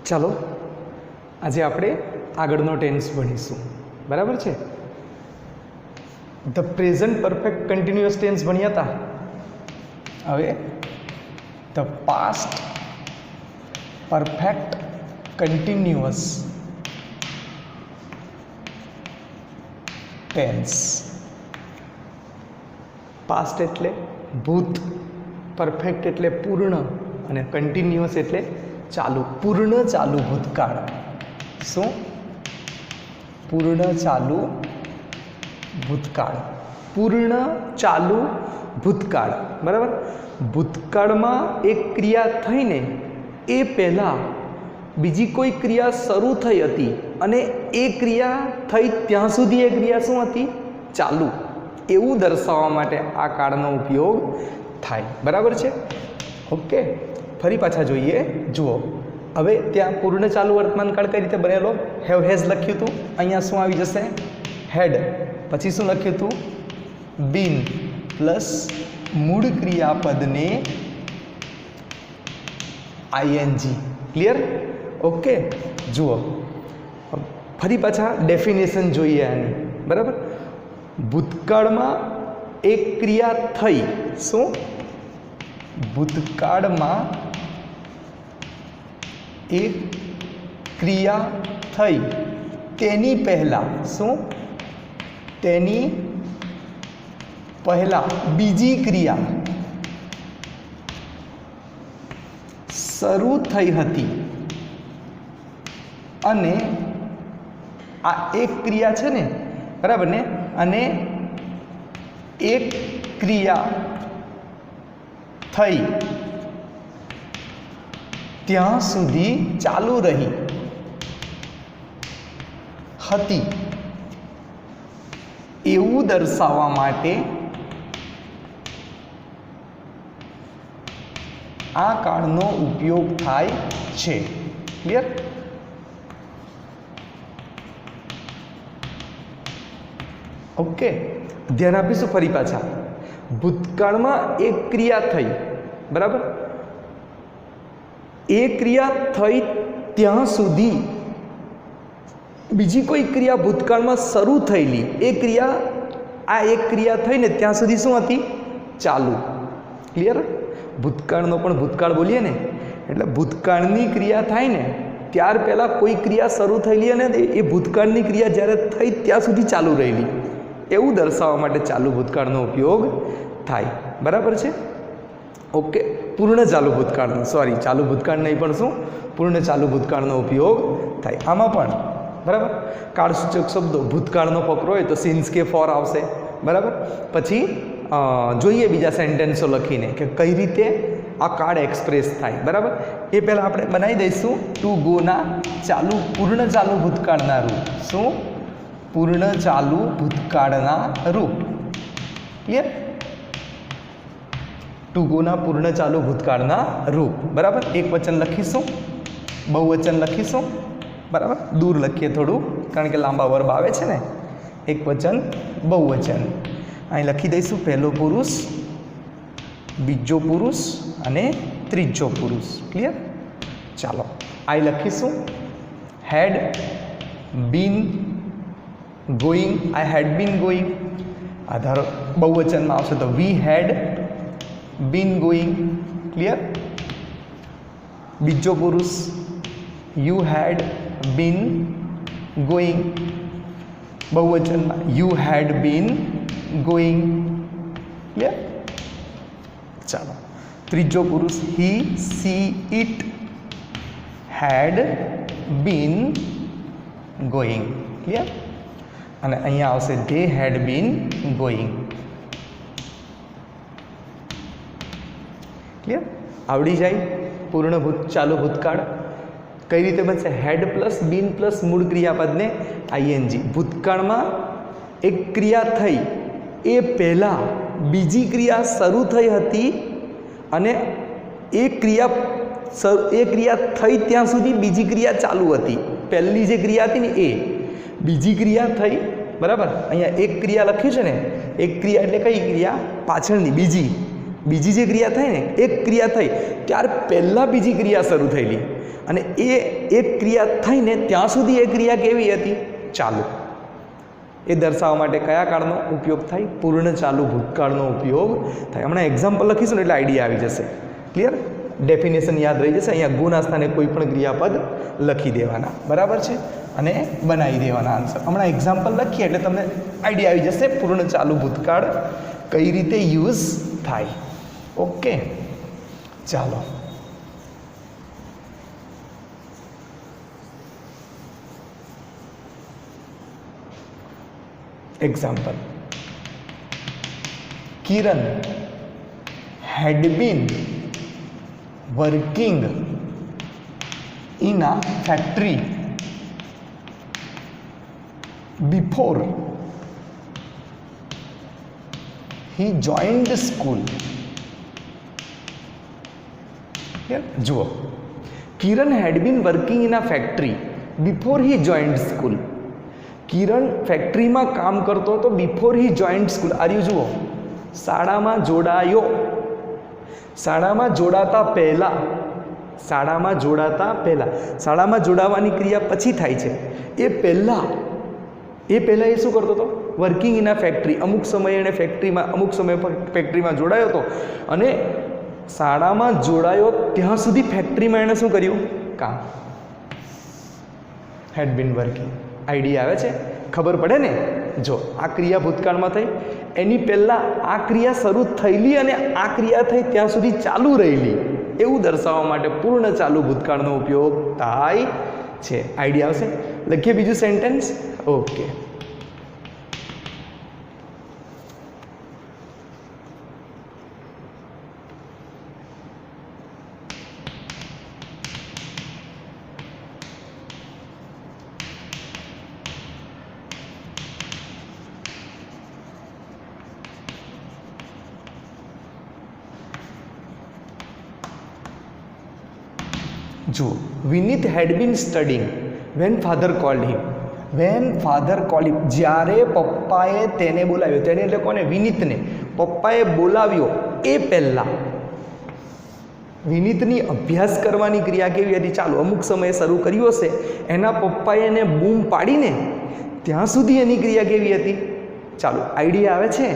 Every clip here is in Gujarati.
ચાલો આજે આપણે આગળનો ટેન્સ ભણીશું, બરાબર છે. The present perfect continuous tense ભણ્યા હતા. હવે the past perfect continuous tense. Past એટલે ભૂત, પરફેક્ટ એટલે પૂર્ણ અને કન્ટિન્યુઅસ એટલે ચાલુ. પૂર્ણ ચાલુ ભૂતકાળ. શું? પૂર્ણ ચાલુ ભૂતકાળ. પૂર્ણ ચાલુ ભૂતકાળ, બરાબર. ભૂતકાળમાં એક ક્રિયા થઈને એ પહેલાં બીજી કોઈ ક્રિયા શરૂ થઈ હતી અને એ ક્રિયા થઈ ત્યાં સુધી એ ક્રિયા શું હતી? ચાલુ. એવું દર્શાવવા માટે આ કાળનો ઉપયોગ થાય, બરાબર છે. ઓકે, ફરી પાછા જોઈએ. જુઓ, હવે ત્યાં પૂર્ણ ચાલુ વર્તમાન કાળ કઈ રીતે બનેલો? હેવ હેઝ લખ્યું હતું. અહીંયા શું આવી જશે? હેડ. પછી શું લખ્યું હતું? બીન પ્લસ મૂળ ક્રિયાપદને આઈએનજી. ક્લિયર? ઓકે, જુઓ ફરી પાછા ડેફિનેશન જોઈએ આની, બરાબર. ભૂતકાળમાં એક ક્રિયા થઈ. શું? ભૂતકાળમાં એક ક્રિયા થઈ તેની પહેલાં શું? તેની પહેલાં બીજી ક્રિયા શરૂ થઈ હતી અને આ એક ક્રિયા છે ને, બરાબર ને, અને એક ક્રિયા થઈ ત્યાં સુધી ચાલુ રહી હતી એવું દર્શાવવા માટે આ કાળનો ઉપયોગ થાય છે. ક્લિયર? ઓકે, ધ્યાન આપીશું ફરી પાછા. ભૂતકાળમાં એક ક્રિયા થઈ, બરાબર. એ ક્રિયા થઈ ત્યાં સુધી બીજી કોઈ ક્રિયા ભૂતકાળમાં શરૂ થયેલી એ ક્રિયા, આ એક ક્રિયા થઈને ત્યાં સુધી શું હતી? ચાલુ. ક્લિયર? ભૂતકાળનો પણ ભૂતકાળ બોલીએ ને, એટલે ભૂતકાળની ક્રિયા થાય ને ત્યાર પહેલાં કોઈ ક્રિયા શરૂ થયેલી અને એ ભૂતકાળની ક્રિયા જ્યારે થઈ ત્યાં સુધી ચાલુ રહેલી એવું દર્શાવવા માટે ચાલુ ભૂતકાળનો ઉપયોગ થાય, બરાબર છે. ઓકે, પૂર્ણ ચાલુ ભૂતકાળનો, સોરી, ચાલુ ભૂતકાળ નહીં પણ શું? પૂર્ણ ચાલુ ભૂતકાળનો ઉપયોગ થાય. આમાં પણ બરાબર કાળસૂચક શબ્દો ભૂતકાળનો ફકરો હોય તો સિન્સ કે ફોર આવશે, બરાબર. પછી જોઈએ બીજા સેન્ટેન્સો લખીને કે કઈ રીતે આ કાળ એક્સપ્રેસ થાય, બરાબર. એ પહેલાં આપણે બનાવી દઈશું ટુ ગોના ચાલુ પૂર્ણ ચાલુ ભૂતકાળના રૂપ. શું? પૂર્ણ ચાલુ ભૂતકાળના રૂપ. ક્લિયર? ટુ ગોના પૂર્ણ ચાલુ ભૂતકાળના રૂપ, બરાબર. એક વચન લખીશું, બહુવચન લખીશું, બરાબર. દૂર લખીએ થોડું કારણ કે લાંબા વર્બ આવે છે ને. એક વચન, બહુવચન. અહીં લખી દઈશું પહેલો પુરુષ, બીજો પુરુષ અને ત્રીજો પુરુષ. ક્લિયર? ચાલો, અહીં લખીશું હેડ been going. I head been going. આધાર બહુવચનમાં આવશે તો વી હેડ બીન ગોઈંગ. ક્લિયર? બીજો પુરુષ યુ હેડ બીન ગોઈંગ. બહુવચનમાં you had been going. Clear? ચાલો, ત્રીજો પુરુષ he she it had been going. Clear? અને અહીંયા આવશે they had been going. Clear? આવડી જાય પૂર્ણ ચાલુ ભૂતકાળ કઈ રીતે બનશે? હેડ પ્લસ બીન પ્લસ મૂળ ક્રિયાપદને આઈએનજી. ભૂતકાળમાં એક ક્રિયા થઈ એ પહેલાં બીજી ક્રિયા શરૂ થઈ હતી અને એ ક્રિયા થઈ ત્યાં સુધી બીજી ક્રિયા ચાલુ હતી. પહેલી જે ક્રિયા હતી ને એ બીજી ક્રિયા થઈ, બરાબર. અહીંયા એક ક્રિયા લખી છે ને, એક ક્રિયા એટલે કઈ ક્રિયા? પાછળની બીજી જે ક્રિયા થઈ ને, એક ક્રિયા થઈ ત્યાર પહેલાં બીજી ક્રિયા શરૂ થયેલી અને એ એક ક્રિયા થઈને ત્યાં સુધી એ ક્રિયા કેવી હતી? ચાલુ. એ દર્શાવવા માટે કયા કાળનો ઉપયોગ થાય? પૂર્ણ ચાલુ ભૂતકાળનો ઉપયોગ થાય. હમણાં એક્ઝામ્પલ લખીશું ને એટલે આઈડિયા આવી જશે. ક્લિયર? ડેફિનેશન યાદ રહી જશે. અહીંયા ગુના સ્થાને કોઈ પણ ક્રિયાપદ લખી દેવાના, બરાબર છે, અને બનાવી દેવાના આન્સર. હમણાં એક્ઝામ્પલ લખીએ એટલે તમને આઈડિયા આવી જશે પૂર્ણ ચાલુ ભૂતકાળ કઈ રીતે યુઝ થાય. ઓકે, ચાલો. Example: Kiran had been working in a factory before he joined school. જુઓ, કિરણ had been working in a factory before he joined school. કિરણ ફેક્ટરીમાં કામ કરતો હતો બિફોર હી જોઈન્ટ સ્કૂલ. આર્યુ જુઓ, શાળામાં જોડાયો, શાળામાં જોડાતા પહેલાં, શાળામાં જોડાતા પહેલાં, શાળામાં જોડાવાની ક્રિયા પછી થાય છે. એ પહેલાં એ શું કરતો હતો? Working in a factory. અમુક સમયે એણે ફેક્ટરીમાં, અમુક સમય ફેક્ટરીમાં જોડાયો હતો અને શાળામાં જોડાયો ત્યાં સુધી ફેક્ટરીમાં એણે શું કર્યું? કામ. હેડ બીન વર્કિંગ. આઈડિયા આવે છે? ખબર પડે ને? જો આ ક્રિયા ભૂતકાળમાં થઈ, એની પહેલાં આ ક્રિયા શરૂ થયેલી અને આ ક્રિયા થઈ ત્યાં સુધી ચાલુ રહેલી, એવું દર્શાવવા માટે પૂર્ણ ચાલુ ભૂતકાળનો ઉપયોગ થાય છે. આઈડિયા આવશે? લખીએ બીજું સેન્ટેન્સ. ઓકે, જો વિનીત હેડ been studying van father cold him. Van father cold હિમ, જ્યારે પપ્પાએ તેને બોલાવ્યો. તેને એટલે કોને? વિનીતને. પપ્પાએ બોલાવ્યો એ પહેલાં વિનીતની અભ્યાસ કરવાની ક્રિયા કેવી હતી? ચાલુ. અમુક સમયે શરૂ કર્યું હશે, એના પપ્પાએ એને બૂમ પાડીને ત્યાં સુધી એની ક્રિયા કેવી હતી? ચાલુ. આઈડિયા આવે છે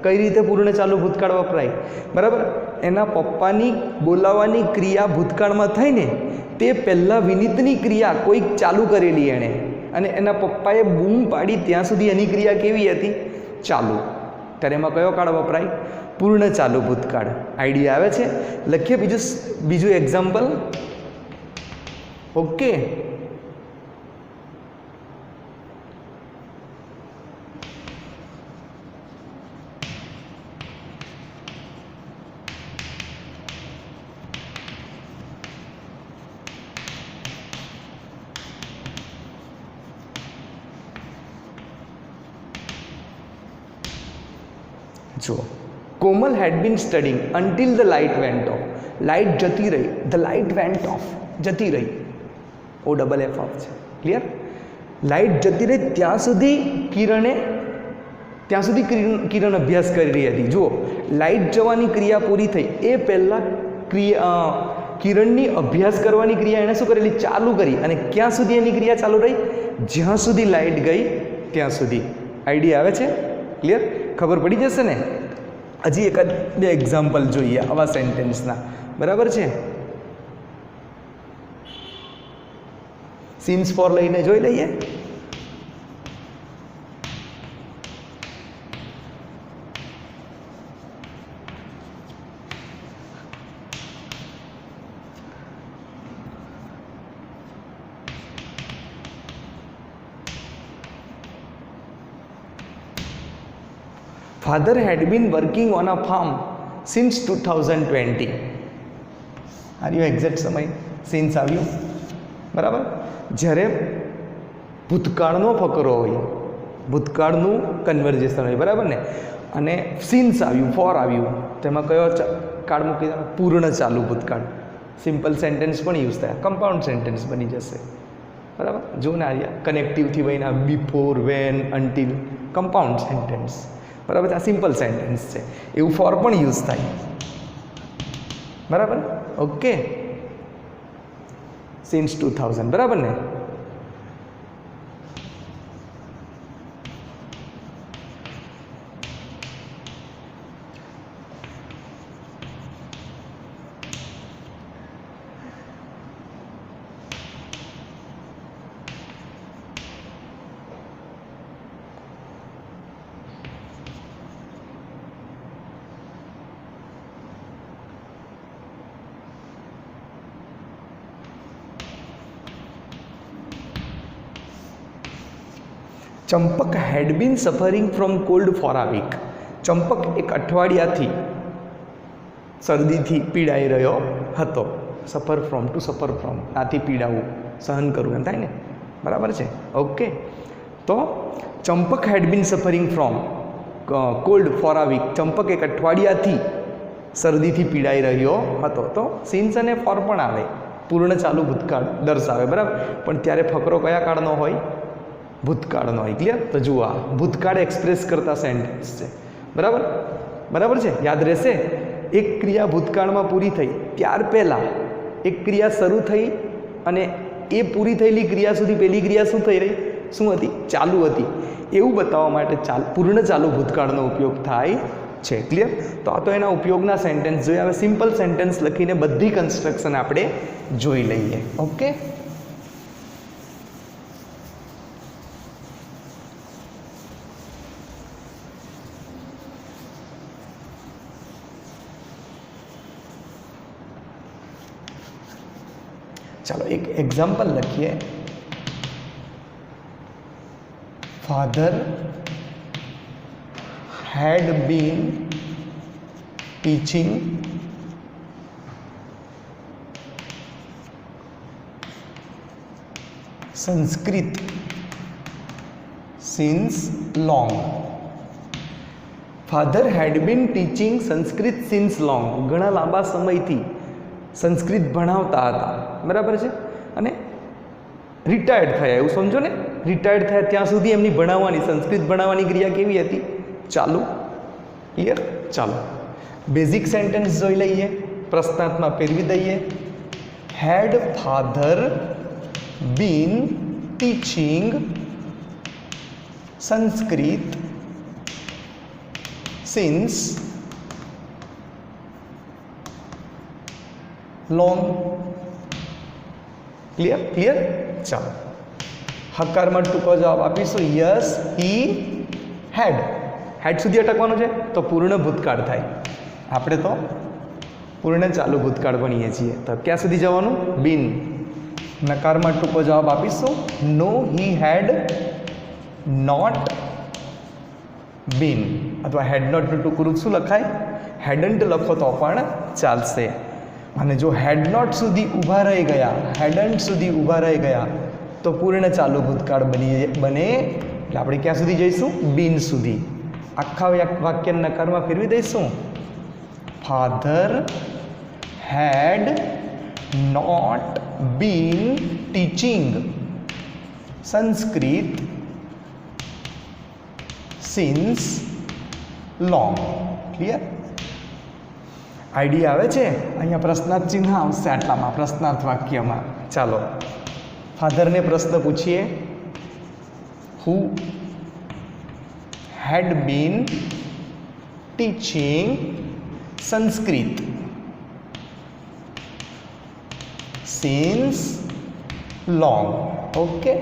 કઈ રીતે પૂર્ણ ચાલુ ભૂતકાળ વપરાય? બરાબર. એના પપ્પાની બોલાવવાની ક્રિયા ભૂતકાળમાં થઈને તે પહેલાં વિનીતની ક્રિયા કોઈક ચાલુ કરેલી એણે, અને એના પપ્પાએ બૂમ પાડી ત્યાં સુધી એની ક્રિયા કેવી હતી? ચાલુ. ત્યારે એમાં કયો કાળ વપરાય? પૂર્ણ ચાલુ ભૂતકાળ. આઈડિયા આવે છે? લખીએ બીજું એક્ઝામ્પલ. ઓકે, જો Komal had been studying until the light went off. Light જતી રહી, ધ લાઇટ વેન્ટ ઓફ, જતી રહી, OFF છે. ક્લિયર? લાઇટ જતી રહી ત્યાં સુધી કિરણ અભ્યાસ કરી રહી હતી. જુઓ, લાઇટ જવાની ક્રિયા પૂરી થઈ એ પહેલાં કિરણની અભ્યાસ કરવાની ક્રિયા એણે શું કરેલી? ચાલુ કરી. અને ક્યાં સુધી એની ક્રિયા ચાલુ રહી? જ્યાં સુધી લાઇટ ગઈ ત્યાં સુધી. આઈડિયા આવે છે? ક્લિયર? ખબર પડી જશે ને? હજી એકાદ બે એક્ઝામ્પલ જોઈએ આવા સેન્ટેન્સના. બરાબર છે? સીન્સ ફોર લઈને જોઈ લઈએ. Father had been working on a farm since 2020. આર્યો એક્ઝેક્ટ સમય સીન્સ આવ્યું. બરાબર. જ્યારે ભૂતકાળનો ફકરો હોય, ભૂતકાળનું કન્વર્ઝેશન હોય, બરાબર ને, અને સીન્સ આવ્યું, ફોર આવ્યું, તેમાં કયો કાળ મૂકી દેવાનો? પૂર્ણ ચાલુ ભૂતકાળ. સિમ્પલ સેન્ટેન્સ પણ યુઝ થાય, કમ્પાઉન્ડ સેન્ટેન્સ બની જશે. બરાબર. જો ને આર્યા કનેક્ટિવથી બન્યા, before, when, until, compound sentence. બરાબર. આ સિમ્પલ સેન્ટેન્સ છે, એવું ફોર પણ યુઝ થાય. બરાબર. ઓકે, સિન્સ 2000 બરાબર ને. Champak had been suffering from cold for a week. Champak એક અઠવાડિયાથી શરદીથી પીડાઈ રહ્યો હતો. સફર ફ્રોમ ટુ સફર ફ્રોમ, આથી પીડાવું, સહન કરવું એમ થાય ને, બરાબર છે. ઓકે, તો Champak had been suffering from cold for a week. Champak એક અઠવાડિયાથી શરદીથી પીડાઈ રહ્યો હતો. તો સિન્સ અને ફોર પણ આવે, પૂર્ણ ચાલુ ભૂતકાળ દર્શાવે, બરાબર. પણ ત્યારે ફકરો કયા કાળનો હોય? ભૂતકાળનો હોય. ક્લિયર? તો જુઓ, આ ભૂતકાળ એક્સપ્રેસ કરતા સેન્ટેન્સ છે, બરાબર. બરાબર છે, યાદ રહેશે. એક ક્રિયા ભૂતકાળમાં પૂરી થઈ ત્યાર પહેલાં એક ક્રિયા શરૂ થઈ અને એ પૂરી થયેલી ક્રિયા સુધી પહેલી ક્રિયા શું થઈ રહી, શું હતી? ચાલુ હતી. એવું બતાવવા માટે પૂર્ણ ચાલુ ભૂતકાળનો ઉપયોગ થાય છે. ક્લિયર? તો આ તો એના ઉપયોગના સેન્ટેન્સ જોઈએ. હવે સિમ્પલ સેન્ટેન્સ લખીને બધી કન્સ્ટ્રક્શન આપણે જોઈ લઈએ. ઓકે, ચાલો એક એક્ઝામ્પલ લખીએ. Father had been teaching Sanskrit since long. Father had been teaching Sanskrit since long. ઘણા લાંબા સમયથી સંસ્કૃત ભણાવતા હતા, બરાબર છે. અને રિટાયર્ડ થયા, એવું સમજો ને. રિટાયર્ડ થયા ત્યાં સુધી એમની ભણાવવાની, સંસ્કૃત ભણાવવાની ક્રિયા કેવી હતી? ચાલુ. ક્લિયર? ચાલો બેઝિક સેન્ટેન્સ જોઈ લઈએ, પ્રશ્નાર્થમાં ફેરવી દઈએ. Had father been teaching Sanskrit since long. Clear? Clear? ચાલો હકારમાં ટૂંકો જવાબ આપીશું. યસ હી હેડ. હેડ સુધી અટકવાનું છે તો પૂર્ણ ભૂતકાળ થાય. આપણે તો પૂર્ણ ચાલુ ભૂતકાળ ભણીએ છીએ, તો ક્યાં સુધી જવાનું? બીન. નકારમાં ટૂંકો જવાબ આપીશું. નો હી હેડ નોટ બીન. અથવા હેડ નોટનું ટૂંકું રૂપ શું લખાય? હેડન્ટ લખો તો પણ ચાલશે. અને જો હેડ નોટ સુધી ઊભા રહી ગયા, હેડન્ટ સુધી ઊભા રહી ગયા તો પૂર્ણ ચાલુ ભૂતકાળ બને. એટલે આપણે ક્યાં સુધી જઈશું? બીન સુધી. આખા વાક્ય નકારમાં ફેરવી દઈશું. Father had not been teaching Sanskrit since long. Clear? Idea આવે છે? અહીંયા પ્રશ્નાર્થ ચિહ્ન આવશે આટલામાં, પ્રશ્નાર્થ વાક્યમાં. ચાલો ફાધરને પ્રશ્ન પૂછીએ. Who had been teaching Sanskrit since long. Okay,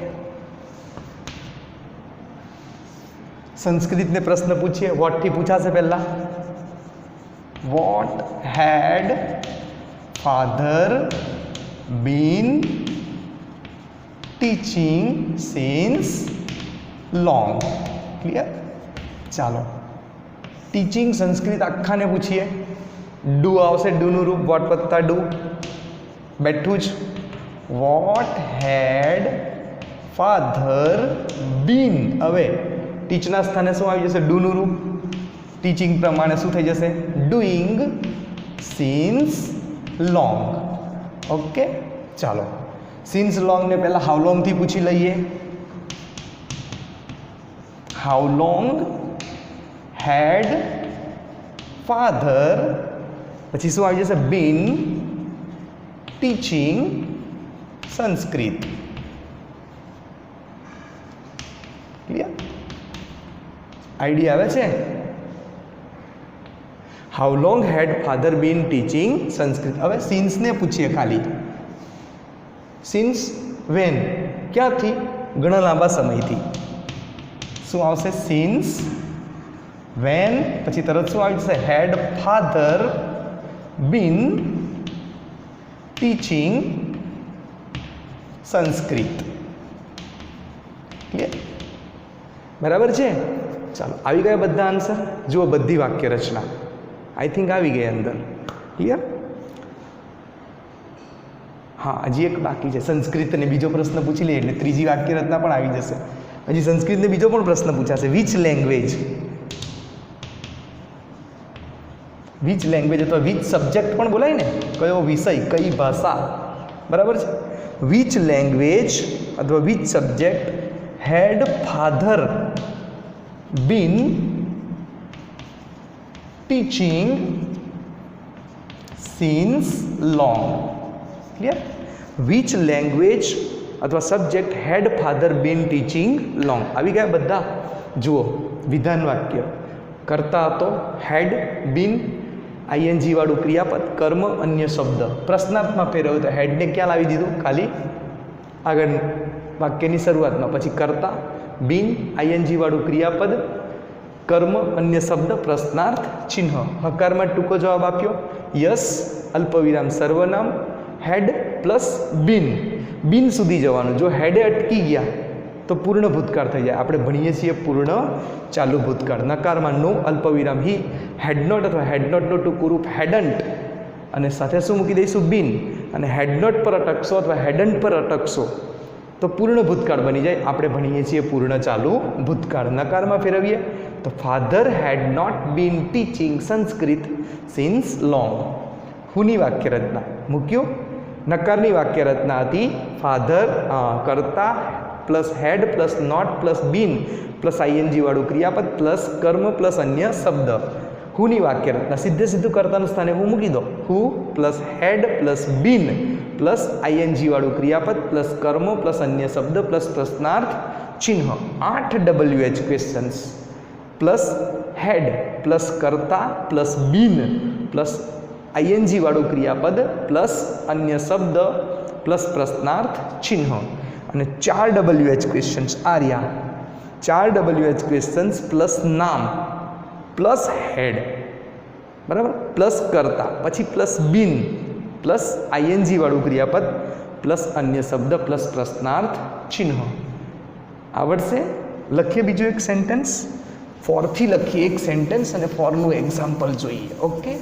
સંસ્કૃતને પ્રશ્ન પૂછીએ. વોટથી પૂછાશે પહેલા. What had father been teaching since long. Clear? ચાલો ટીચિંગ સંસ્કૃત આખાને પૂછીએ. ડુ આવશે, ડુનું રૂપ વોટ વત્તા ડુ, બેઠું જ. વોટ હેડ ફાધર બીન. હવે ટીચના સ્થાને શું આવી જશે? ડુનું રૂપ. ટીચિંગ પ્રમાણે શું થઈ જશે? Doing since long. ઓકે, ચાલો સિન્સ લોંગને પહેલાં હાઉ લોંગથી પૂછી લઈએ. હાઉ લોંગ હેડ ફાધર, પછી શું આવી જશે? Been teaching Sanskrit. Clear? Idea આવે છે? How long had father been teaching Sanskrit. હવે સિન્સને પૂછીએ ખાલી. સિન્સ વેન, ક્યાંથી? ઘણા લાંબા સમયથી. શું આવશે? સિન્સ વેન, પછી તરત શું આવી જશે? Had father been teaching Sanskrit. Clear? બરાબર છે? ચાલો, આવી ગયા બધા આન્સર. જુઓ બધી વાક્ય રચના આઈ થિંક આવી ગઈ અંદર. ક્લિયર? હા, હજી એક બાકી છે. સંસ્કૃતને બીજો પ્રશ્ન પૂછી લઈએ એટલે ત્રીજી વાક્ય રચના પણ આવી જશે. હજી સંસ્કૃતને બીજો પણ પ્રશ્ન પૂછાશે. વિચ લેંગ્વેજ, વિચ લેંગ્વેજ અથવા વિચ સબ્જેક્ટ પણ બોલાય ને, કયો વિષય, કઈ ભાષા. બરાબર છે? વિચ લેંગ્વેજ અથવા which subject had father been teaching since long. Clear? Which language અથવા subject had father been teaching long. આવી ગયા બધા. જુઓ વિધાન વાક્ય. કરતા હતો, હેડ, બીન, આઈએનજી વાળું ક્રિયાપદ, કર્મ, અન્ય શબ્દ. પ્રશ્નાર્થમાં ફેરવ્યું તો હેડને ક્યાં લાવી દીધું? ખાલી આગળ વાક્યની શરૂઆતમાં. પછી કરતા, બીન, આઈએનજી વાળું ક્રિયાપદ, કર્મ, અન્ય શબ્દ, પ્રશ્નાર્થ ચિહ્ન. હકારમાં ટૂંકો જવાબ આપ્યો. યસ, અલ્પવિરામ સર્વનામ, હેડ પ્લસ બીન. બીન સુધી જવાનું. જો હેડે અટકી ગયા તો પૂર્ણ ભૂતકાળ થઈ જાય. આપણે ભણીએ છીએ પૂર્ણ ચાલુ ભૂતકાળ. નકારમાં નો, અલ્પવિરામ હી, હેડ નોટ અથવા હેડ નોટનું ટૂંકું રૂપ હેડન્ટ, અને સાથે શું મૂકી દઈશું? બીન. અને હેડ નોટ પર અટકશો અથવા હેડન્ટ પર અટકશો તો પૂર્ણ ભૂતકાળ બની જાય. આપણે ભણીએ છીએ પૂર્ણ ચાલુ ભૂતકાળ. નકારમાં ફેરવીએ તો father had not been teaching Sanskrit since long. હુની વાક્ય રચના મૂક્યું. નકારની વાક્ય રચના હતી ફાધર, કરતા plus had plus not plus been plus ING વાળું ક્રિયાપદ પ્લસ કર્મ પ્લસ અન્ય શબ્દ. હુની વાક્ય રચના સીધે સીધું કર્તાનું સ્થાને હું મૂકી દો. Who plus had plus been plus ING વાળું ક્રિયાપદ પ્લસ કર્મ પ્લસ અન્ય શબ્દ પ્લસ પ્રશ્નાર્થ ચિહ્ન. 8 WH questions. Plus had plus કરતા પ્લસ બીન પ્લસ આઈએનજી વાળું ક્રિયાપદ પ્લસ અન્ય શબ્દ પ્લસ પ્રશ્નાર્થ ચિહ્ન. અને 4 WH ક્વેશ્ચન્સ આ રહ્યા. 4 WH ક્વેશ્ચન્સ પ્લસ નામ પ્લસ હેડ, બરાબર, પ્લસ કરતા, પછી પ્લસ બીન પ્લસ આઈએનજી વાળું ક્રિયાપદ પ્લસ અન્ય શબ્દ પ્લસ પ્રશ્નાર્થ ચિહ્ન. આવડશે? લખીએ બીજું એક સેન્ટેન્સ. ફોરથી લખીએ એક સેન્ટેન્સ અને ફોરનું એક્ઝામ્પલ જોઈએ. Okay,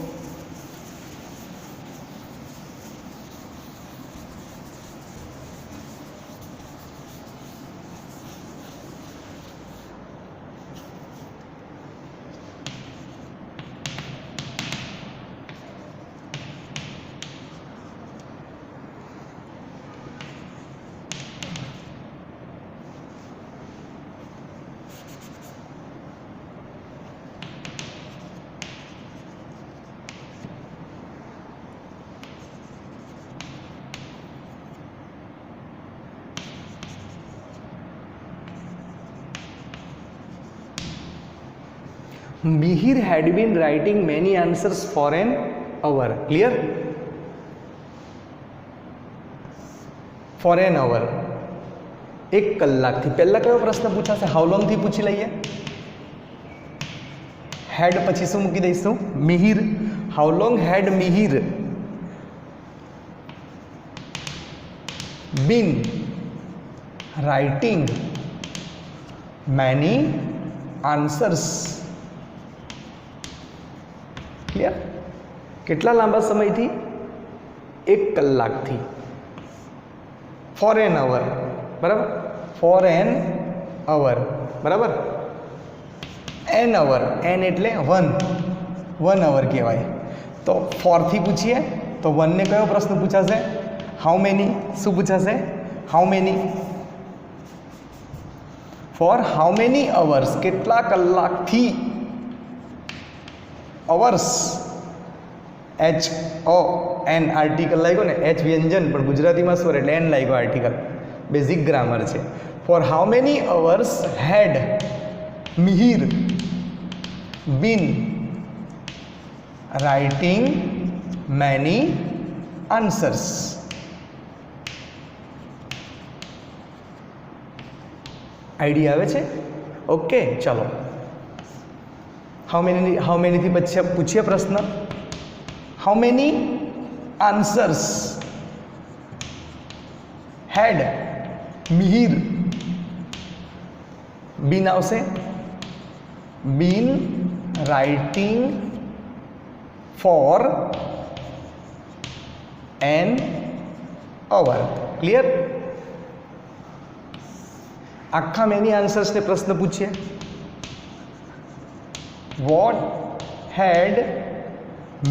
Mihir had been writing many answers for an hour. Clear? For an hour. એક કલાકથી. પહેલા કયો પ્રશ્ન પૂછાશે? હાઉ લોંગ થી પૂછી લઈએ. હેડ પછી શું મૂકી દઈશું? Mihir. How long had Mihir been writing many answers. Clear? કેટલા લાંબા સમયથી? 1 કલાકથી. ફોર એન અવર, બરાબર, ફોર એન અવર, બરાબર. એન અવર, એન એટલે 1 અવર કહેવાય. તો ફોરથી પૂછીએ તો 1 ને કયો પ્રશ્ન પૂછાશે? How many. શું પૂછાશે? How many. For how many hours, કેટલા કલાકથી. અવર્સ HON આર્ટિકલ લાગ્યો ને, H વ્યંજન પણ ગુજરાતીમાં સ્વર એટલે N લાગ્યો આર્ટિકલ. બેઝિક ગ્રામર છે. For how many hours had Mihir been writing many answers. Idea આવે છે? ઓકે, ચાલો. હાઉ મેનીથી પૂછીએ પ્રશ્ન. How many answers had Mihir been આવશે, been writing for an hour. Clear? આખા મેની આન્સર્સને પ્રશ્ન પૂછીએ. What had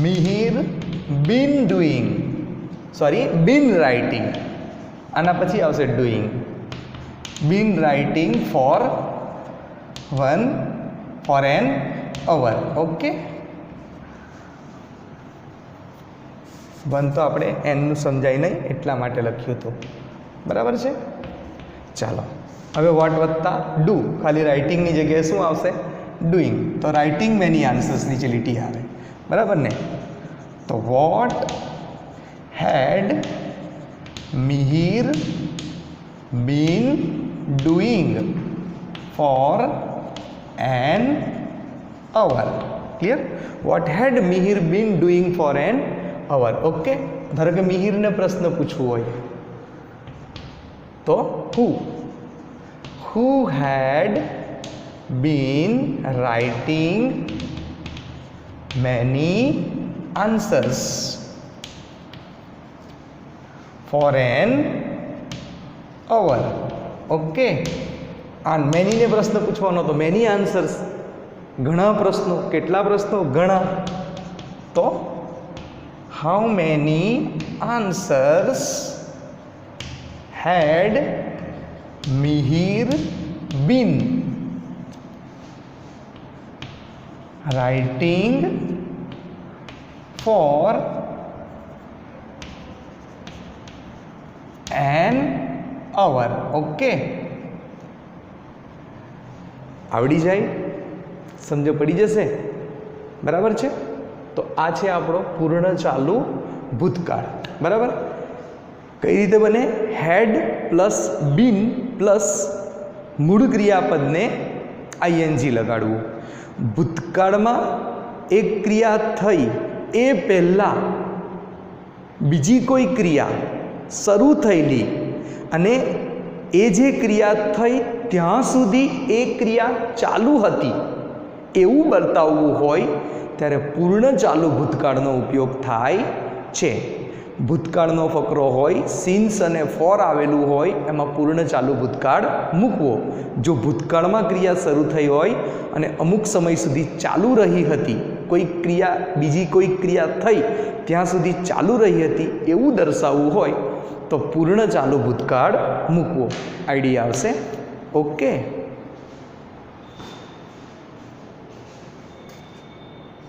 Mihir been doing, sorry been writing, આના પછી આવશે doing. Been writing for an hour. Okay, one તો આપણે એનનું સમજાય નહીં એટલા માટે લખ્યું હતું. બરાબર છે? ચાલો, હવે વોટ વત્તા ડુ, ખાલી રાઇટિંગની જગ્યાએ શું આવશે? ડુઈંગ. તો રાઇટિંગ મેની આન્સર્સ નીચે લીટી આવે. બરાબર ને? તો what had Mihir been doing for an hour. Clear? What had Mihir been doing for an hour. Okay, ધારો કે મિહિરને પ્રશ્ન પૂછવું હોય તો who had been writing many answers for an hour. Okay, આ મેનીને પ્રશ્ન પૂછવાનો તો મેની આન્સર્સ, ઘણા પ્રશ્નો. કેટલા પ્રશ્નો? ઘણા. તો how many answers had Mihir been writing for an hour. Okay, આવડી જાય, સમજ પડી જશે. બરાબર છે? તો આ છે આપણો પૂર્ણ ચાલુ ભૂતકાળ. બરાબર? કઈ રીતે બને? હેડ પ્લસ બીન પ્લસ મૂળ ક્રિયાપદને આઈએનજી લગાડવું. ભૂતકાળમાં એક ક્રિયા થઈ એ પહેલાં બીજી કોઈ ક્રિયા શરૂ થયેલી અને એ જે ક્રિયા થઈ ત્યાં સુધી એ ક્રિયા ચાલુ હતી એવું બતાવવું હોય ત્યારે પૂર્ણ ચાલુ ભૂતકાળનો ઉપયોગ થાય છે. ભૂતકાળનો ફકરો હોય, સિન્સ અને ફોર આવેલું હોય, એમાં પૂર્ણ ચાલુ ભૂતકાળ મૂકવો. જો ભૂતકાળમાં ક્રિયા શરૂ થઈ હોય અને અમુક સમય સુધી ચાલુ રહી હતી, કોઈ ક્રિયા બીજી કોઈ ક્રિયા થઈ ત્યાં સુધી ચાલુ રહી હતી એવું દર્શાવવું હોય તો પૂર્ણ ચાલુ ભૂતકાળ મૂકવો. આઈડિયા આવશે? ઓકે.